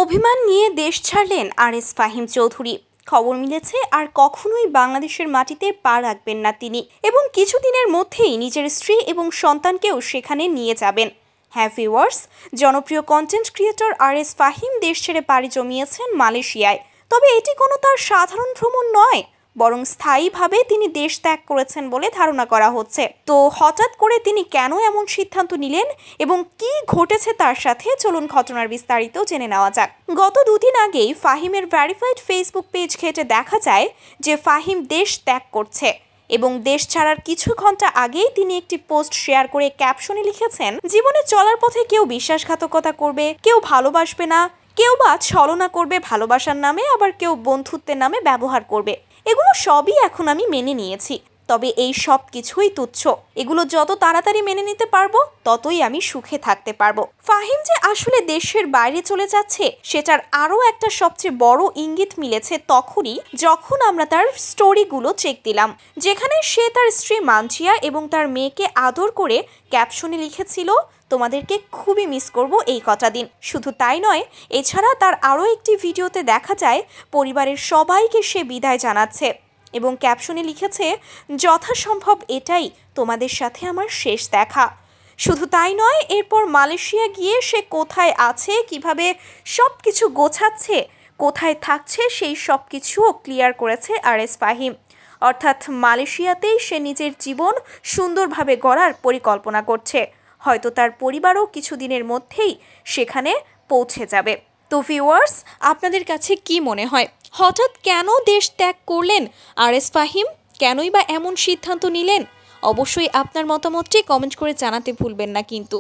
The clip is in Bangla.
অভিমান নিয়ে দেশ ছাড়লেন আরএস ফাহিম চৌধুরী। খবর মিলেছে আর কখনোই বাংলাদেশের মাটিতে পা রাখবেন না তিনি, এবং কিছুদিনের মধ্যেই নিজের স্ত্রী এবং সন্তানকেও সেখানে নিয়ে যাবেন। হ্যাঁ ভিউয়ার্স, জনপ্রিয় কন্টেন্ট ক্রিয়েটর আরএস ফাহিম দেশ ছেড়ে পাড়ি জমিয়েছেন মালয়েশিয়ায়। তবে এটি কোনো তার সাধারণ ভ্রমণ নয়, বরং স্থায়ীভাবে তিনি দেশ ত্যাগ করেছেন বলে ধারণা করা হচ্ছে। তো হঠাৎ করে তিনি কেন এমন সিদ্ধান্ত নিলেন এবং কি ঘটেছে তার সাথে, চলুন ঘটনার বিস্তারিত জেনে নেওয়া যাক। গত দুদিন আগেই ফাহিমের ভেরিফাইড ফেসবুক পেজ ঘেঁটে দেখা যায় যে ফাহিম দেশ ত্যাগ করছে, এবং দেশ ছাড়ার কিছু ঘন্টা আগেই তিনি একটি পোস্ট শেয়ার করে ক্যাপশনে লিখেছেন, জীবনে চলার পথে কেউ বিশ্বাসঘাতকতা করবে, কেউ ভালোবাসবে না, কেউ বা ছলনা করবে ভালোবাসার নামে, আবার কেউ বন্ধুত্বের নামে ব্যবহার করবে। এগুলো সবই এখন আমি মেনে নিয়েছি, তবে এই সব কিছুই তুচ্ছ। এগুলো যত তাড়াতাড়ি মেনে নিতে পারবো ততই আমি সুখে থাকতে পারবো। ফাহিম যে আসলে দেশের বাইরে চলে যাচ্ছে সেটার আরও একটা সবচেয়ে বড় ইঙ্গিত মিলেছে তখনই যখন আমরা তার স্টোরিগুলো চেক দিলাম, যেখানে সে তার স্ত্রী মানচিয়া এবং তার মেয়েকে আদর করে ক্যাপশনে লিখেছিল, তোমাদেরকে খুবই মিস করব এই কটা দিন। শুধু তাই নয়, এছাড়া তার আরও একটি ভিডিওতে দেখা যায় পরিবারের সবাইকে সে বিদায় জানাচ্ছে এবং ক্যাপশনে লিখেছে, যথাসম্ভব এটাই তোমাদের সাথে আমার শেষ দেখা। শুধু তাই নয়, এরপর মালয়েশিয়া গিয়ে সে কোথায় আছে, কিভাবে সব কিছু গোছাচ্ছে, কোথায় থাকছে, সেই সব কিছুও ক্লিয়ার করেছে আরএস ফাহিম। অর্থাৎ মালয়েশিয়াতেই সে নিজের জীবন সুন্দরভাবে গড়ার পরিকল্পনা করছে। হয়তো তার পরিবারও কিছুদিনের মধ্যেই সেখানে পৌঁছে যাবে। তো ভিউয়ার্স, আপনাদের কাছে কি মনে হয়, হঠাৎ কেন দেশ ত্যাগ করলেন আরএস ফাহিম? কেনই বা এমন সিদ্ধান্ত নিলেন? অবশ্যই আপনার মতামতটি কমেন্ট করে জানাতে ভুলবেন না কিন্তু।